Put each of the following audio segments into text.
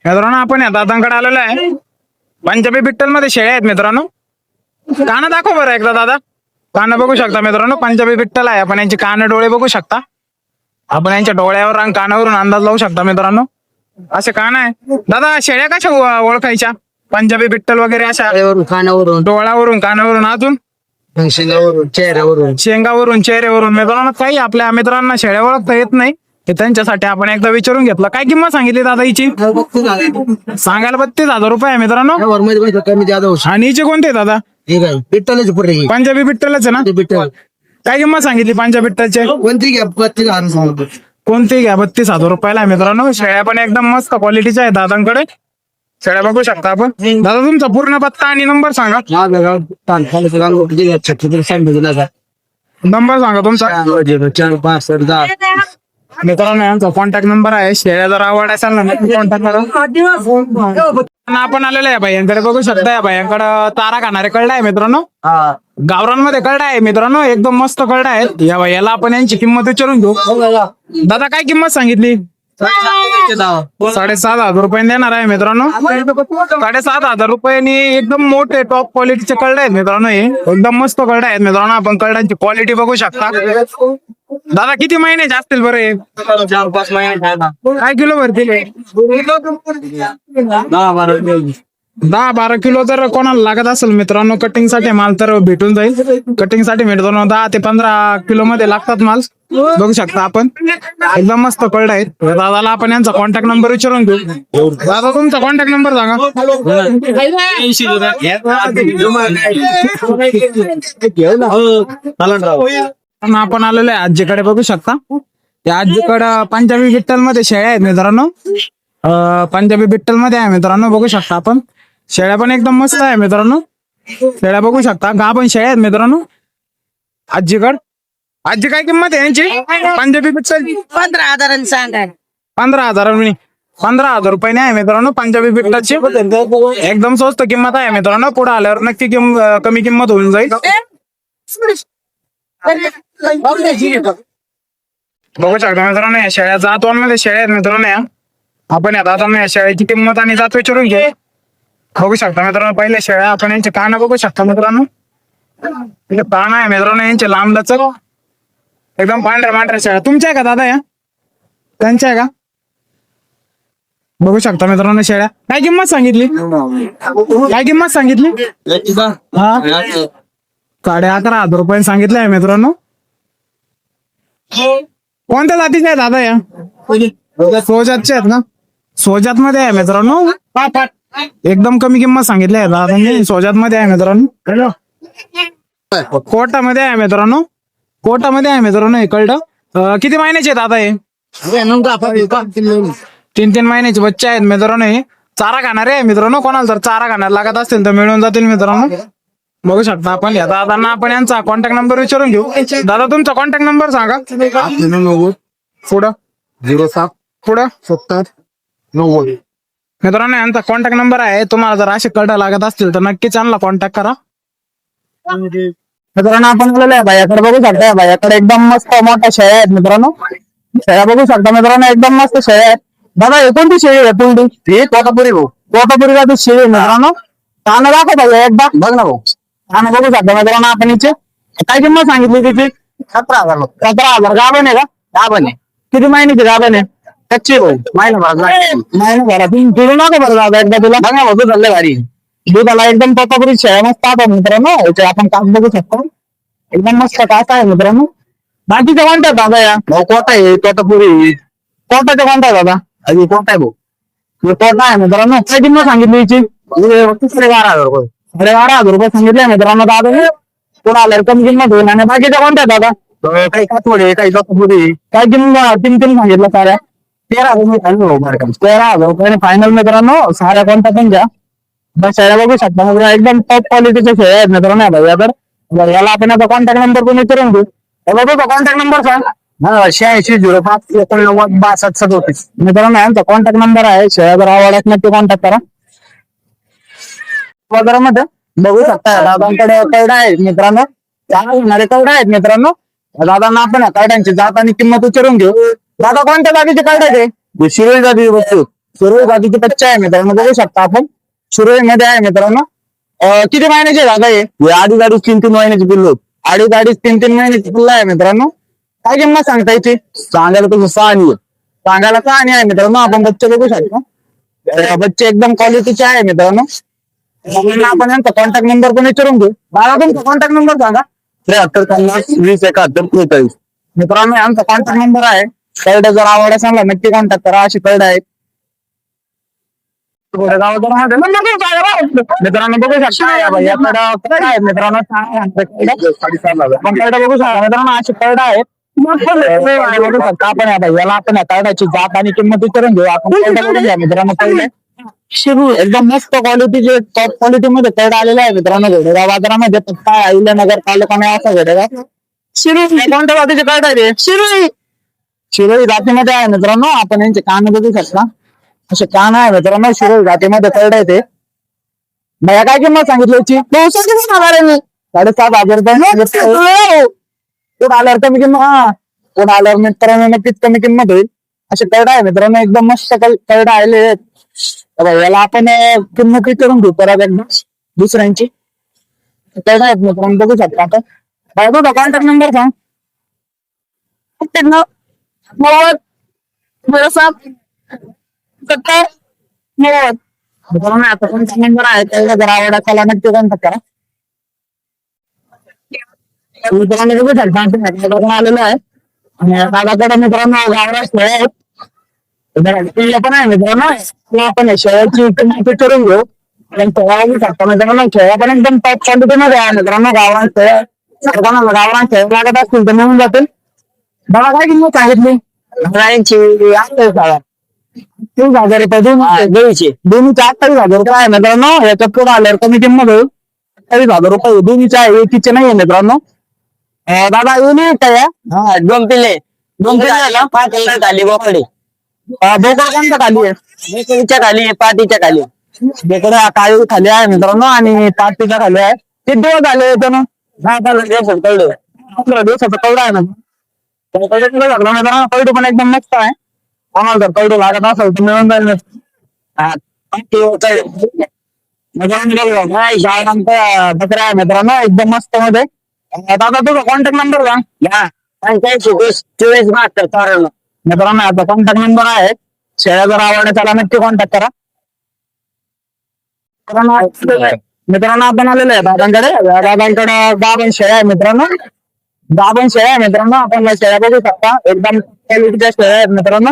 मित्रांनो आपण या दादांकडे आलेलो आहे. पंजाबी बिट्टल मध्ये शेळ्या आहेत मित्रांनो. कानं दाखव बरं एकदा दादा. कानं बघू शकता मित्रांनो, पंजाबी बिट्टल आहे. आपण यांचे कान डोळे बघू शकता. आपण यांच्या डोळ्यावर आणि कानावरून अंदाज लावू शकता मित्रांनो. असे कान आहे दादा. शेळ्या कशा ओळखायच्या? पंजाबी बिट्टल वगैरे अशा कानावरून, डोळ्यावरून, कानावरून, अजून शेंगावरून, चेहऱ्यावरून. शेंगावरून, चेहऱ्यावरून. मित्रांनो काही आपल्या मित्रांना शेळ्या ओळखता येत नाही, ते त्यांच्यासाठी आपण एकदा विचारून घेतलं. काय किंमत सांगितली दादा हिची? सांगायला 32,000 रुपये आहे मित्रांनो. कमी जादा होऊ आणि हिचे कोणते आहेत दादा? ठीक आहे. पिट्टलच पुढे पंजाबी बिट्टलच आहे ना? पिट्टल काय किंमत सांगितली पंजाबी बिट्टलचे? कोणती घ्या 32,000 सांगतो. कोणती घ्या 32,000 रुपयाला आहे मित्रांनो. शेळ्या पण एकदम मस्त क्वालिटीच्या आहेत दादांकडे. शेळ्या बघू शकता आपण. दादा तुमचा पूर्ण पत्ता आणि नंबर सांगा. नंबर सांगा तुमचा. 4-5-10. मित्रांनो यांचा कॉन्टॅक्ट नंबर आहे. शेळ्या जर आवड असेल ना कॉन्टॅक्ट करा. आपण आलेलो आहे भाईयांकडे बघू शकता. या भाईयांकडे चारा खाणारे कळडा आहे मित्रांनो. गावरांमध्ये कळडा आहे मित्रांनो, एकदम मस्त कळडा आहे. या भाईयाला आपण यांची किंमत विचारून घेऊ. दादा काय किंमत सांगितली? 7,500 रुपये देणार आहे मित्रांनो. 7,500 रुपयांनी एकदम मोठे टॉप क्वालिटीचे कळडे आहेत मित्रांनो. हे एकदम मस्त कळडे आहेत मित्रांनो. आपण कळड्यांची क्वालिटी बघू शकता. दादा किती महिन्याचे असतील बरे? 4-5 महिने. काय किलो भरतील? 10-12 किलो जर कोणाला लागत असेल मित्रांनो कटिंग साठी माल तर भेटून जाईल. कटिंग साठी मित्रांनो 10 ते 15 किलो मध्ये लागतात माल. बघू शकता आपण. एकदम मस्त कळड आहेत. दादाला आपण यांचा कॉन्टॅक्ट नंबर विचारून घेऊ. दादा तुमचा कॉन्टॅक्ट नंबर सांगा. आपण आलेलो आहे आजीकडे बघू शकता. त्या आजीकडे पंजाबी बिट्टल मध्ये शेळ्या आहेत मित्रांनो. पंजाबी बिट्टल मध्ये आहे मित्रांनो. बघू शकता आपण. शेळ्या पण एकदम मस्त आहे मित्रांनो. शेळ्या बघू शकता. गाभण शेळ्या आहेत मित्रांनो आजीकड. आजी काय किंमत आहे यांची पंजाबी बिट्टल? 15,000 सांगा. 15,000. 15,000 रुपयाने आहे मित्रांनो पंजाबी बिट्टलची. एकदम स्वस्त किंमत आहे मित्रांनो. पुढे आल्यावर नक्की कमी किंमत होऊन जाईल. बघू शकता मित्रांनो या शेळ्या जातवांमध्ये शेळ्या आहेत मित्रांनो. या आपण या दादांना या शेळ्याची किंमत आणि जात विचारून घेऊ. बघू शकता मित्रांनो पहिले शेळ्या आपण यांचे कान बघू शकता मित्रांनो. कान आहे मित्रांनो यांचे लांब लचक एकदम पांढऱ्या शेळ्या. तुमच्या आहे का दादा या? त्यांच्या आहे का? बघू शकता मित्रांनो शेळ्या. काय किंमत सांगितली? काय किंमत सांगितली? हा 11,500 रुपये सांगितले आहे मित्रांनो. कोणत्या जातीच्या आहे दादा या? सोजातच्या आहेत ना? सोजात मध्ये आहे मित्रांनो. एकदम कमी किंमत सांगितली आहे दादा. सोजात मध्ये आहे मित्रांनो. कोटामध्ये आहे मित्रांनो. कोटामध्ये आहे मित्रांनो हे कळलं. किती महिन्याचे आहेत दादा हे? 3-3 महिन्याचे बच्चे आहेत मित्रांनो. हे चारा खाणारे आहे मित्रांनो. कोणाला जर चारा खाणारे लागत असतील तर मिळून जातील मित्रांनो. बघू शकता आपण. या दादांना आपण यांचा कॉन्टॅक्ट नंबर विचारून घेऊ. दादा तुमचा कॉन्टॅक्ट नंबर सांगा. पुढं 07 पुढं 70 90. मित्रांनो यांचा कॉन्टॅक्ट नंबर आहे. तुम्हाला जर असे कळडा लागत असतील तर नक्कीच यांना कॉन्टॅक्ट करा. मित्रांनो आपण भाईयाकडे बघू शकता. भाईयाकडे एकदम मस्त मोठ्या शेळ्या आहेत मित्रांनो. शेळ्या बघू शकता मित्रांनो एकदम मस्त शेळ्या आहेत. दादा हे कोणती शेळी आहे? पुलडी ही कोटापुरी भाऊ. कोटापुरी जाती शेळी आहे मित्रांनो. कान दाखव भाई एकदा. बघ ना भाऊ. कान बघू शकता मित्रांनो आपण हिचे. काय किंमत सांगितली तिची? 17,000. 17,000. गाभण आहे का? गाभण आहे. किती महिन्याची गाभण आहे? कच्ची भाऊ. महिना महिनाभरातून फिरून नका बरं दादा एकदा तुला. बघ ना भाऊ, तू चाललंय भारी. दुधाला एकदम कोटापुरी शेळ्या मस्त आहे मित्रांनो. याचे आपण कास बघू शकतो. एकदम मस्त कास आहे मित्रांनो. बाकीच्या कोणत्या दादा या? भाऊ कोटा आहे, कोटापुरी. कोटाच्या कोणत्या दादा? अजून कोटा आहे भाऊ. कोटा आहे मित्रांनो. काय किंमत सांगितली हिची? 12,000 रुपये. 12,000 रुपये सांगितले मित्रांनो दादा. पुढे आल्यावर कमी किंमत होईल. आणि बाकीच्या कोणत्या दादा? काही कातवडे, काही कोटापुरी. काय किंमत? 3 सांगितलं साऱ्या. 13,000 रुपये फायनल मित्रांनो. साऱ्या कोणत्या पण घ्या. शेळ्या बघू शकता मित्रांनो. एकदम टॉप क्वालिटीच्या शेळ्या आहेत मित्रांनो. भैया तर याला आपण आता कॉन्टॅक्ट नंबर पण विचारून घेऊ. कॉन्टॅक्ट नंबर सांग. 86 05 89 62 37. मित्रांनो यांचा कॉन्टॅक्ट नंबर आहे. शेळ्या जर आवडत नक्की कॉन्टॅक्ट करा. बाजारामध्ये बघू शकता दादांकडे कवडा आहेत मित्रांनो. होणारे कवडा आहेत मित्रांनो. दादांना आपण कवड्यांची जात आणि किंमत विचारून घेऊ. दादा कोणत्या जातीचे कवडे आहे? शिरोळी जाती वस्तू. सुरळी जातीचे बच्चे आहे मित्रांनो, बघू शकता आपण. सुरळीमध्ये आहे मित्रांनो. किती महिन्याचे दादा हे? 2.5-3 महिन्याची पिल्लू. 2.5-3 महिन्याची पिल्लं आहे मित्रांनो. काय किंमत सांगता याची? सांगायला तसं 6 आणि आहे. सांगायला का आणि आहे मित्रांनो, आपण बच्चे बघू शकतो. बच्चे एकदम क्वालिटीचे आहे मित्रांनो. आपण यांचा कॉन्टॅक्ट नंबर पण विचारून घेऊ. मला तुमचा कॉन्टॅक्ट नंबर सांगा. 73-50-20-71-43. मित्रांनो यांचा कॉन्टॅक्ट नंबर आहे. कळडे जर आवड असेल ना नक्की कॉन्टॅक्ट करा. अशी कळडे आहेत मित्रांनो, बघू शकता या कळडे आहेत मित्रांनो. आपण कळडे बघू शकता मित्रांनो, अशी कळडे आहेत. बघू शकता आपण याला आपण या कळड्याची जात आणि किंमत विचारून घेऊ. आपण कळडे बघून घ्या मित्रांनो. कळडे एकदम मस्त क्वालिटीचे टॉप क्वालिटी मध्ये कळडे आलेले आहे मित्रांनो. घोडेगाव बाजारामध्ये पत्ता अहिल्यानगर तालुका असा घोडेगाव. कोणत्या जातीचे कळडे आहे? शिरोळी जातीमध्ये आहे मित्रांनो. आपण यांचे कान बघू शकता. असे कान आहे मित्रांनो. शिरोळी जातीमध्ये कळडे आहे ते. भैया काय किंमत सांगितली याची? 7,500 रुपये. पुढे आल्यावर कमी किंमत. पुढे आल्यावर मित्रांनो नक्कीच कमी किंमत होईल. असे कळडे आहे मित्रांनो. एकदम मस्त कळडे आले आहेत. याला आपण किंमत विचारून घेऊ परत एकदा दुसऱ्यांची. कळडे आहेत मित्रांनो, बघू शकता आपण. भाई बघा कॉन्टॅक्ट नंबर सांग. 90-70-90. मित्रांनो आता कॉन्टॅक्ट नंबर आहे. त्याला जर आवड असेल नक्की कॉन्टॅक्ट करा. मित्रांनो बघू शकता आलेलं आहे. आणि दादाकडे मित्रांनो गावरान शेळ्या आहेत. पिल्लं पण आहे मित्रांनो. आपण शेळ्याची किंमत विचारून घेऊ. आणि शेळ्या बघू शकता मित्रांनो. शेळ्या पण एकदम टॉप क्वालिटीमध्ये आहे मित्रांनो. गावरान शेळ्या गावरान शेळ्या लागत असतील तर मिळून जातील. बघा काय किंमत सांगितली? 30,000 रुपये दोन्हीचे 28,000 रुपये आहे मित्रांनो. याच्यात पुढे आल्यावर कमी किंमत होईल. 28,000 रुपये दोन्हीचे आहे. एकीचे नाही आहे मित्रांनो. दादा येऊन काय? 2 पिल्ले. 2 पिल्ले 5 खाली बोकडे. बोकड कोणत्या खाली आहे? बोकडीच्या खाली आहे, पाठीच्या खाली आहे. बोकड काळी खाली आहे मित्रांनो आणि पाटीच्या खाली आहे. किती दिवस झाले त्यानं? 15 दिवसात कळलं. 15 दिवसाचं कळडं आहे ना. कळडू पण एकदम मस्त आहे. कोणाला जर कळडू लागत असेल तर मिळून जाईल. बकऱ्या आहे मित्रांनो एकदम मस्त मध्ये. दादा तुझा कॉन्टॅक्ट नंबर का? 85-24-72-94. मित्रांनो आता कॉन्टॅक्ट नंबर आहे. शेळ्या जर आवडल्या त्याला नक्की कॉन्टॅक्ट करा. मित्रांनो आपण आलेलो आहे दादांकडे. दादांकडे गाभण शेळ्या आहे मित्रांनो. गाभण शेळ्या आहे मित्रांनो. आपण शेळ्या बघू शकता. एकदम क्वालिटीच्या शेळ्या आहेत मित्रांनो.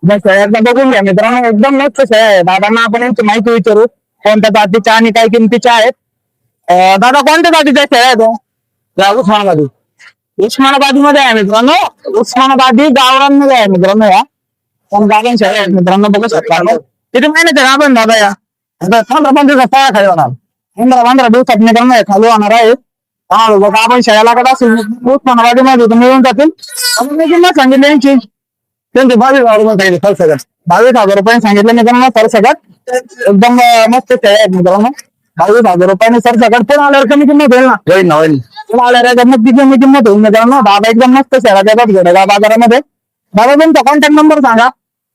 शेळ्या एकदा बघून घ्या मित्रांनो. एकदम मस्त शेळ्या आहे. दादांना आपण यांची माहिती विचारू कोणत्या जातीच्या आणि काय किमतीच्या आहेत. दादा कोणत्या जातीच्या शेळ्या आहेत? उस्मानाबादी. उस्मानाबादी मध्ये आहे मित्रांनो. उस्मानाबादी गावरांमध्ये आहे मित्रांनो. या पण गाभण शेळ्या आहेत मित्रांनो, बघू शकता. किती महिन्याचे गाभण दादा या? 15 दिवसात तयार खाली होणार. 15 दिवसात मित्रांनो खाली होणार आहे. आपण शेळ्या लागत असेल उस्मानाबादी मध्ये तर मिळून जातील. आपण किंमत सांगितली यांची? त्यांचे 22,000 रुपये सांगितले सरसगट. 22,000 रुपये सांगितले मित्रांनो सरसगट. एकदम मस्त शेळ्या आहेत मित्रांनो. 22,000 रुपयाने सरसगट. पण आल्यावर कमी किंमत होईल ना? होईल ना, होईल. आल्यावर नक्की कमी किंमत होईल मित्रांनो. दादा एकदम मस्त शेळ्या देतात घोडेगाव बाजारामध्ये. दादा तुमचा कॉन्टॅक्ट नंबर सांगा.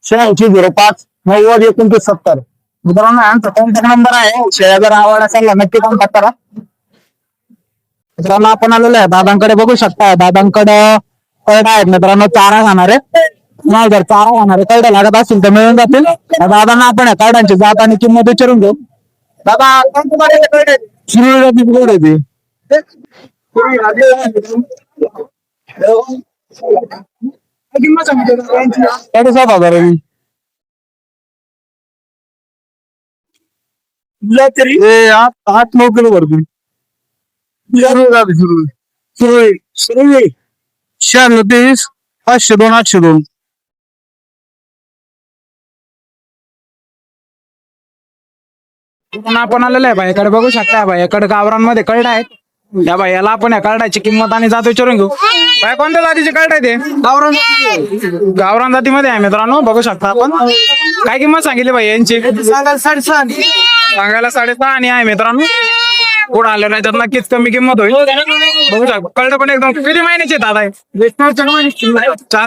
86-05-90-29-70. मित्रांनो यांचा कॉन्टॅक्ट नंबर आहे. शेळ्या जर आवड असेल ना नक्की कॉन्टॅक्ट करा. मित्रांनो आपण आलेलो आहे दादांकडे, बघू शकता. दादांकडे कळडा आहेत मित्रांनो. चारा खाणारे जर चारा खाणारे कळडे लागत असतील तर मिळून जातील. दादांना आपण या कळड्यांची जात आणि किंमत विचारून घेऊ. दादा किंमत सांगितली 7,000. तरी 8-9 किलो भरतील. 96-23-502-802. आपण आलेलो आहे भाईकडे, बघू शकता. भाईकडे गावरांमध्ये कळडा आहेत. या भाई याला आपण या कार्डाची किंमत आणि जात विचारून घेऊ. काय कोणत्या जातीचे कार्ड आहे ते? गावरान जातीमध्ये आहे मित्रांनो, बघू शकता आपण. काय किंमत सांगितली भाई यांची? सांगायला 6.5 आणि आहे मित्रांनो. पुढे आल्यावर याच्यात नक्कीच कमी किंमत होईल. बघू शकता कळलं पण एकदम किती महिन्याचे दादा आहे?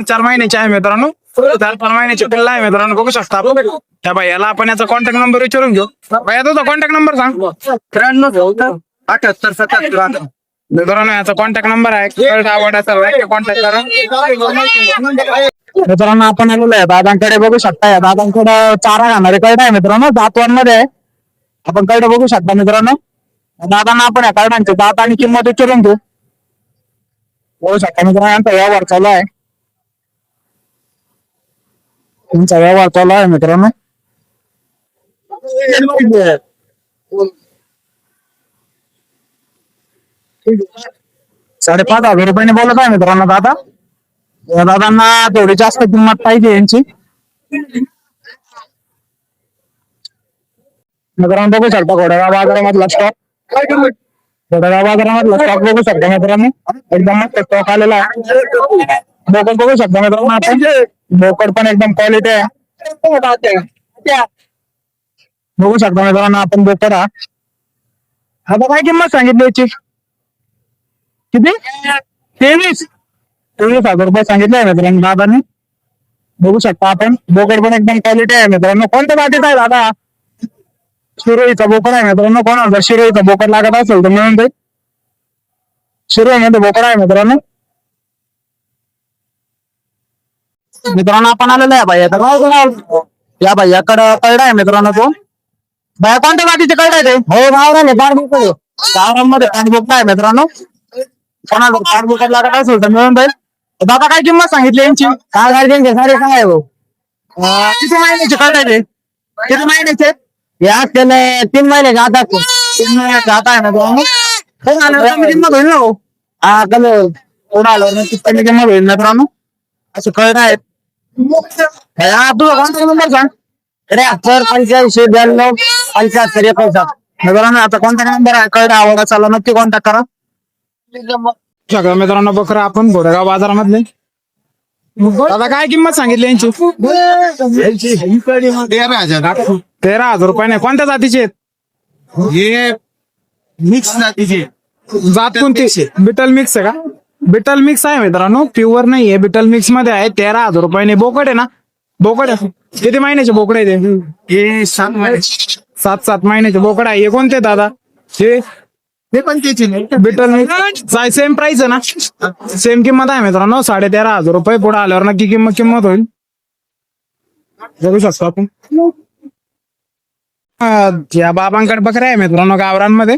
4 महिन्याचे आहे मित्रांनो. 4 महिन्याचे पिल्ला आहे मित्रांनो. बघू शकता आपण त्या बाई याला आपण याचा कॉन्टॅक्ट नंबर विचारून घेऊ. बाई तुझा कॉन्टॅक्ट नंबर सांग. 93 मित्रांनो याचा कॉन्टॅक्ट नंबर आहे. कॉन्टॅक्ट करा मित्रांनो. आपण आलेलो आहे दादांकडे. बघू शकता या दादांकडे चारा घालणारे कळड आहे मित्रांनो. दातवांमध्ये आहे. आपण कळड बघू शकता मित्रांनो. दादांना आपण या कार्डांचे दात आणि किंमत विचारून घेऊ. बघू शकता मित्रांनो यांचा व्यवहार चालू आहे. तुमचा व्यवहार चालू आहे मित्रांनो. 5,500 रुपयाने बोलत आहे मित्रांनो दादा. या दादांना थोडी जास्त किंमत पाहिजे यांची. मित्रांनो बघू शकता घोडेगाव बाजारामधला स्टॉक. घोडेगाव बाजारामधला स्टॉक बघू शकता मित्रांनो. एकदम मस्त स्टॉक आलेला आहे. बोकड बघू शकता मित्रांनो आपण. बोकड पण एकदम क्वालिटी आहे. बघू शकता मित्रांनो आपण बोकड हा. आता काय किंमत सांगितली याची? किती? 23,000 रुपये सांगितले मित्रांनो दादाने. बघू शकता आपण बोकड पण एकदम क्वालिटी आहे मित्रांनो. कोणत्या जातीचा आहे दादा? शिरोईचा बोकड आहे मित्रांनो. कोणाला शिरोईचा बोकड लागत असेल तर मिळून जाईल. शिरोईमध्ये बोकड आहे मित्रांनो. मित्रांनो आपण आलेलो आहे भैया. या भैयाकडं कळड आहे मित्रांनो. तो भैया कोणत्या जातीचे कळड आहे ते? हो गावराने पाणबोकड. गावरांमध्ये पाणबोकड आहे मित्रांनो. कोणाला पाणबोकड लागत असेल तर मिळून जाईल. दादा काय किंमत सांगितली यांची? काय गाडीचे साडे काय भाऊ? किती महिन्याचे कळड आहे ते? किती महिन्याचे? या त्याने 3 महिने जात आहे. 3 महिने जात आहे मित्रांनो. कमी किंमत होईल ना भाऊ? हा कमी होईल. कोण आलं नक्कीच कमी किंमत होईल मित्रांनो. असं कळड आहेत. हा तुझा कॉन्टॅक्ट नंबर सांग. 73 85 92 75 51. मित्रांनो आता कॉन्टॅक्ट नंबर आहे. कळड आवडा चला नक्की कॉन्टॅक्ट करा. सगळं मित्रांनो बकरा आपण घोडेगाव बाजारामधले. दादा काय किंमत सांगितली यांची? 13,000 रुपयाने. कोणत्या जातीचे आहेत? हे मिक्स जातीचे. जात कोणती? बिटल मिक्स आहे का? बिटल मिक्स आहे मित्रांनो. प्युअर नाहीये. बिटल मिक्स मध्ये आहे. 13,000 रुपयाने. बोकड आहे ना? बोकड आहे. किती महिन्याचे बोकड आहे ते? हे 7 महिने. 7 महिन्याचे बोकड आहे. हे कोणते दादा? हे पण त्याचे बिटल मिक्स. सेम प्राइस आहे ना? सेम किंमत आहे मित्रांनो. 13,500 रुपये. पुढे आल्यावर नक्की किंमत होईल. बघू शकतो आपण. या बाबांकडे बकऱ्या आहे मित्रांनो. गावरांमध्ये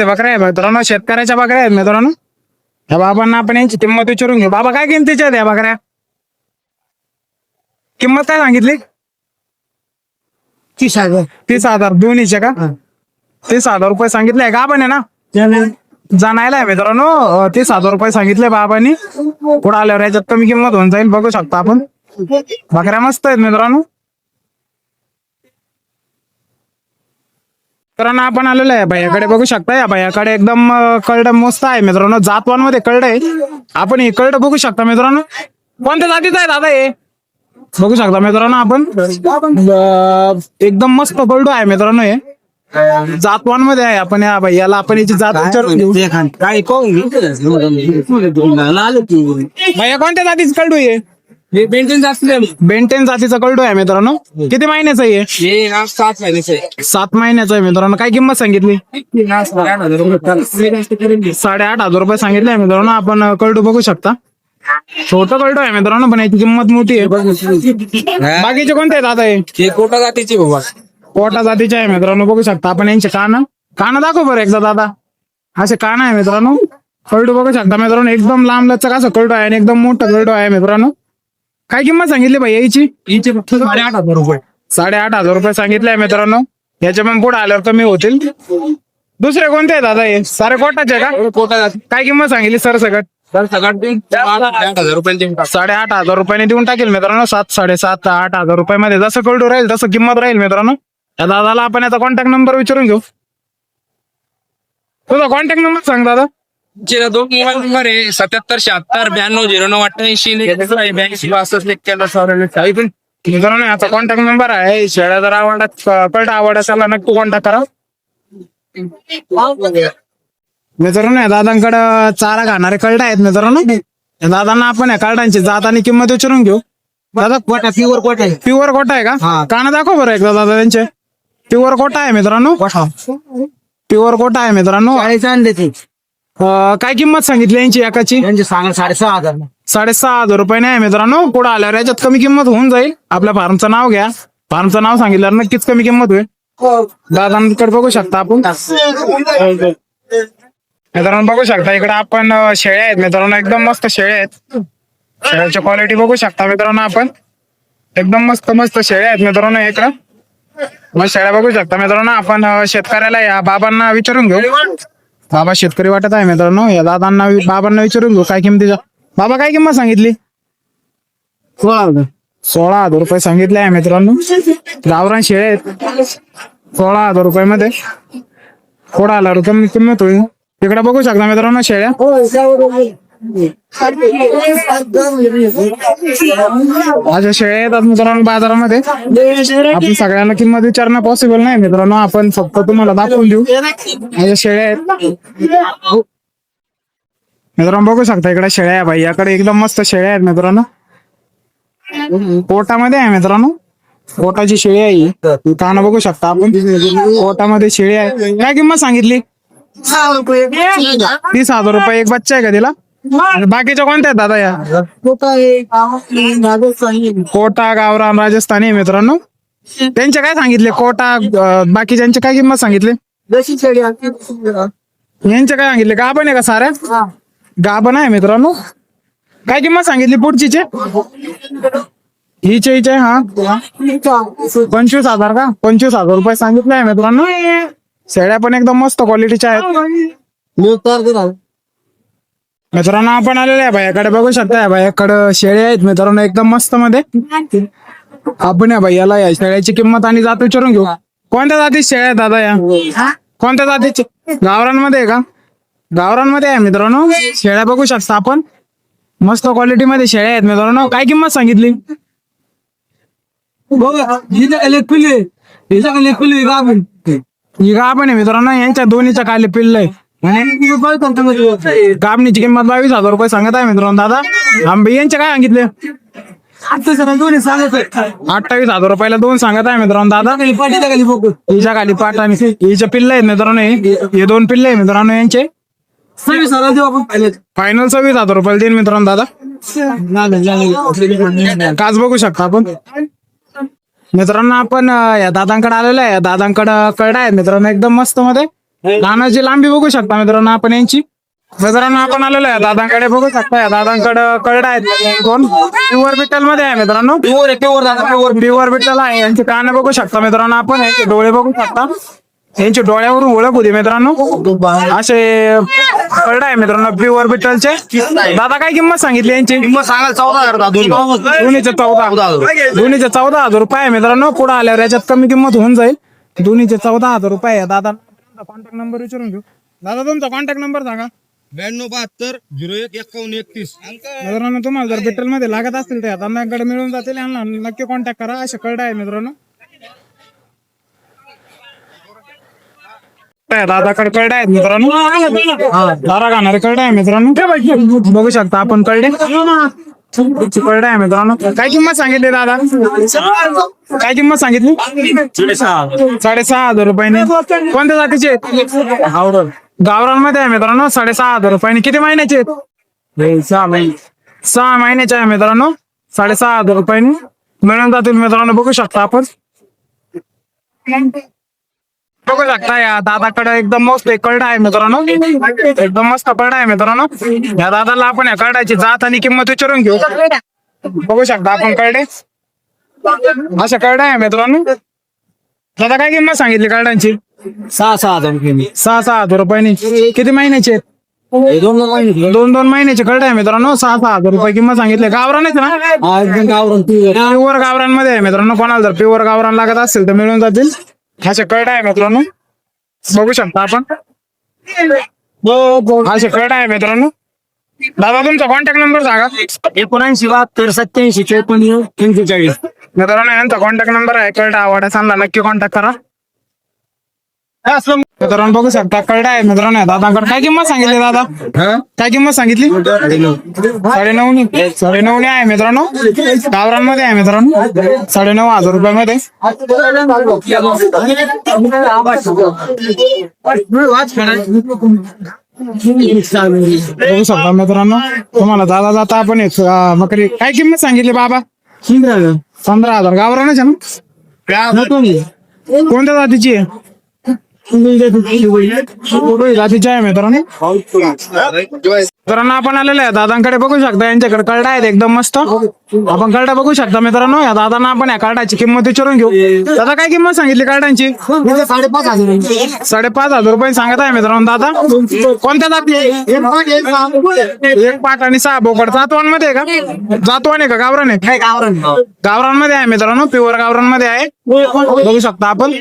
बकऱ्या आहे मित्रांनो. शेतकऱ्याच्या बकऱ्या आहेत मित्रांनो. या बाबांना आपण यांची किंमत विचारून घेऊ. बाबा काय किमतीच्या आहेत या बकऱ्या? किंमत काय सांगितली? 30,000 दोन्हीचे का? 30,000 रुपये सांगितले. गाभण आहे ना? जाणायला आहे मित्रांनो. 30,000 रुपये सांगितले बाबांनी. पुढे आल्यावर याच्यात कमी किंमत होऊन जाईल. बघू शकता आपण. बकऱ्या मस्त आहेत मित्रांनो. मित्रांनो आपण आलेलो आहे भैयाकडे. बघू शकता या भैयाकडे एकदम कळड मस्त आहे मित्रांनो. जातवांमध्ये कळड आहे. आपण हे कळड बघू शकता मित्रांनो. कोणत्या जातीचं आहे दादा हे? बघू शकता मित्रांनो आपण. एकदम मस्त कळडू आहे मित्रांनो. हे जातवांमध्ये आहे. आपण या भैयाला आपण याची जात विचारून घेऊ. भैया कोणत्या जातीचं कळडू आहे? बेंटेन जातीचा कळडू आहे मित्रांनो. किती महिन्याचा आहे? 7 महिने. 7 महिन्याचा आहे मित्रांनो. काय किंमत सांगितली? 8,500 रुपये सांगितले मित्रांनो. आपण कळडू बघू शकता. छोटं कळडू आहे मित्रांनो पण याची किंमत मोठी आहे. बाकीचे कोणते दादा आहे? कोटा जातीचे बाबा. कोटा जातीचे आहे मित्रांनो. बघू शकता आपण यांचे कान दाखव बरं एकदा दादा. असे कान आहे मित्रांनो. कळडू बघू शकता मित्रांनो. एकदम लांब लचक असं कळडू आहे आणि एकदम मोठं कळडू आहे मित्रांनो. काय किंमत सांगितली भाई याची? 8,500 रुपये. 8,500 रुपये सांगितले मित्रांनो. याच्या पण पुढे आल्यावर कमी होतील. दुसरे कोणते आहे दादा हे? सारे कोटाचे का? कोटा जाती. काय किंमत सांगितली सर सगळं? सर सगळं 8,000 रुपये. 8,500 रुपयाने देऊन टाकेल मित्रांनो. 7, 7.5, 8,000 रुपयामध्ये जसं कळडू राहील तसं किंमत राहील मित्रांनो. त्या दादाला आपण याचा कॉन्टॅक्ट नंबर विचारून घेऊ. तुझा कॉन्टॅक्ट नंबर सांग दादा. 2 मोबाईल नंबर आहे. 77 76 92 09 88. मित्रांनो याचा कॉन्टॅक्ट नंबर आहे. शेळ्या जर आवडत कळडा आवडत असेल नक्की कॉन्टॅक्ट करा. मित्रांनो या दादांकडे चारा खाणारे कळडा आहेत मित्रांनो. या दादांना आपण या कळडांची जात आणि किंमत विचारून घेऊ. दादा कोटा प्युअर कोटा आहे. प्युअर कोटा आहे का? काना दाखव बरं एकदा दादा त्यांचे. प्युअर कोटा आहे मित्रांनो. प्युअर कोटा आहे मित्रांनो. आणले ते काय किंमत सांगितली यांची एकाची? त्यांचे सांगा 6,500. 6,500 रुपयाने आहे मित्रांनो. पुढे आल्यावर याच्यात कमी किंमत होऊन जाईल. आपल्या फार्मचं नाव घ्या. फार्मचं नाव सांगितल्यावर नक्कीच कमी किंमत होईल. दादांकडे बघू शकता आपण. मित्रांनो बघू शकता इकडे आपण शेळ्या आहेत मित्रांनो. एकदम मस्त शेळ्या आहेत. शेळ्याची क्वालिटी बघू शकता मित्रांनो आपण. एकदम मस्त मस्त शेळ्या आहेत मित्रांनो इकडं. मग शेळ्या बघू शकता मित्रांनो. आपण शेतकऱ्याला या बाबांना विचारून घेऊ. बाबा शेतकरी वाटत आहे मित्रांनो. या दादांना बाबांना विचारून घेऊ काय किमतीचा. बाबा काय किंमत सांगितली? 16,000 रुपये सांगितले आहे मित्रांनो. गावरान शेळ्या आहेत. 16,000 रुपयामध्ये थोडा आला कमी किंमत होईल. तिकडे बघू शकता मित्रांनो शेळ्या. अशा शेळ्या येतात मित्रांनो बाजारामध्ये. आपण सगळ्यांना किंमत विचारणं पॉसिबल नाही मित्रांनो. आपण फक्त तुम्हाला दाखवून देऊ. अशा शेळ्या आहेत मित्रांनो. बघू शकता इकडे शेळ्या आहे भाई. याकडे एकदम मस्त शेळ्या आहेत मित्रांनो. पोटामध्ये आहे मित्रांनो. पोटाची शेळी आहे ही. काना बघू शकता आपण. पोटामध्ये शेळी आहे. काय किंमत सांगितली? 30,000 रुपये. एक बच्चा आहे का तिला? आणि बाकीच्या कोणत्या आहेत दादा या? कोटा गावरान राजस्थानी आहे मित्रांनो. त्यांचे काय सांगितले? कोटा बाकीच्यांचे काय किंमत सांगितले? यांचे काय सांगितले? गाभण आहे का साऱ्या? गाभण आहे मित्रांनो. काय किंमत सांगितली पुढचीचे? हिचे हा 25,000 का? 25,000 रुपये सांगितले आहे मित्रांनो. शेळ्या पण एकदम मस्त क्वालिटीच्या आहेत मित्रांनो. आपण आलेले आहे भाईकडे बघू शकता. भाईकडे शेळ्या आहेत मित्रांनो एकदम मस्त मध्ये. आपण या भैयाला या शेळ्याची किंमत आणि जात विचारून घेऊ. कोणत्या जातीची शेळ्या आहेत दादा या? कोणत्या जातीचे? गावरांमध्ये आहे का? गावरांमध्ये आहे मित्रांनो. शेळ्या बघू शकता आपण. मस्त क्वालिटी मध्ये शेळ्या आहेत मित्रांनो. काय किंमत सांगितली? ही गाभण आहे मित्रांनो. यांच्या दोन्हीच्या खाली पिल्ल आहे. गाभणीची किंमत 22,000 रुपये सांगत आहे मित्रांनो दादा. आंबे यांचे काय सांगितले? 28,000 रुपयाला दोन सांगत आहे मित्रांनो दादा. हिच्या खाली पाठ आणि हिच्या पिल्ल आहेत मित्रांनो. हे दोन पिल्ल आहे मित्रांनो यांचे. 26,000 देऊ आपण. फायनल 26,000 रुपयाला देईन मित्रांनो दादा. काच बघू शकता आपण मित्रांनो. आपण या दादांकडे आलेलो आहे. या दादांकडे कळडा आहेत मित्रांनो एकदम मस्त मध्ये. कानाची लांबी बघू शकता मित्रांनो आपण यांची. मित्रांनो आपण आलेलो आहे दादांकडे बघू शकता. या दादांकडे कळडा आहेत दोन. प्युअर बिटल मध्ये आहे मित्रांनो. प्युअर बिटल आहे. यांचे कान बघू शकता मित्रांनो आपण. यांचे डोळे बघू शकता. यांच्या डोळ्यावरून ओळख होती मित्रांनो. असे कळडा आहे मित्रांनो प्युअर बिटलचे. दादा काय किंमत सांगितली यांची? सांगाल 14,000. दोन्हीचे 14,000 रुपये आहे मित्रांनो. पुढे आल्यावर याच्यात कमी किंमत होऊन जाईल. दोन्हीचे 14,000 रुपये आहे. दादा कॉन्टॅक्ट नंबर विचारून घेऊ. दादा तुमचा कॉन्टॅक्ट नंबर सांगा. 9272 01 51 31. मित्रांनो तुम्हाला जर बिटल मध्ये लागत असतील तर दादांकडे मिळून जातील. यांना नक्की कॉन्टॅक्ट करा. असे कळडा आहे मित्रांनो. दादाकडे कळडे आहेत मित्रांनो. दादा खाणारे कळडे आहे मित्रांनो. बघू शकता आपण कळडे. कळडे आहे मित्रांनो. काय किंमत सांगितली दादा? काय किंमत सांगितली? 6,500 रुपयाने. कोणत्या जातीचे? गावरांमध्ये आहे मित्रांनो. 6,500 रुपयाने. किती महिन्याचे? 6 महिन्याचे आहे मित्रांनो. 6,500 रुपयाने मिळून जातील मित्रांनो. बघू शकता आपण. बघू शकता या दादाकडे एकदम मस्त एक कळडा आहे मित्रांनो. एकदम मस्त कळडा आहे मित्रांनो. या दादाला आपण या कळड्याची जात आणि किंमत विचारून घेऊ. बघू शकता आपण कळडे. अशा कळडा आहे मित्रांनो. दादा काय किंमत सांगितली कळड्यांची? 6,000 रुपयानी. किती महिन्याचे? 2 महिन्याचे कळडे आहे मित्रांनो. 6,000 रुपये किंमत सांगितली. गावरान आहे ना? प्युअर गावरांमध्ये आहे मित्रांनो. कोणाला जर प्युअर गावरान लागत असेल तर मिळून जातील. असे कळडा आहे मित्रांनो. बघू शकता आपण. असे कळडा आहे मित्रांनो. दादा तुमचा कॉन्टॅक्ट नंबर सांगा. 79 72 87 45. मित्रांनो यांचा कॉन्टॅक्ट नंबर आहे. कळडा आवडा सांगा नक्की कॉन्टॅक्ट करा. मित्रांनो बघू शकता कळडा आहे मित्रांनो दादाकडे. काय किंमत सांगितली दादा? काय किंमत सांगितली? 9.5 आहे मित्रांनो. गावरांमध्ये आहे मित्रांनो. 9,500 रुपयामध्ये. बघू शकता मित्रांनो तुम्हाला दादा जाता आपण बकरी. काय किंमत सांगितली बाबा? 15,000. गावरानच आहे ना? कोणत्या जातीची आहे? जातीची आहे मित्रांनो. मित्रांनो आपण आलेलो आहे दादांकडे. बघू शकता यांच्याकडे कळडा आहेत एकदम मस्त. आपण कळडा बघू शकता मित्रांनो. या दादांना आपण या कार्डाची किंमत विचारून घेऊ. दादा काय किंमत सांगितली कार्डांची? 5,500 रुपये सांगत आहे मित्रांनो दादा. कोणत्या जाती? एक पाट आणि 6 बोकड. जातवांमध्ये आहे का? जातवान आहे का गावरान आहे? गावरांमध्ये आहे मित्रांनो. प्युअर गावरांमध्ये आहे. बघू शकता आपण.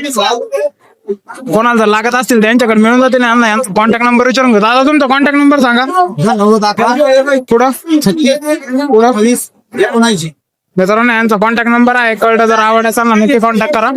कोणाला जर लागत असतील त्यांच्याकडे मिळून जातील. यांचा कॉन्टॅक्ट नंबर विचारून घेऊ. दादा तुमचा कॉन्टॅक्ट नंबर सांगा. पुढं मित्रांनो यांचा कॉन्टॅक्ट नंबर आहे. कळलं जर आवड असेल ना नक्की कॉन्टॅक्ट करा.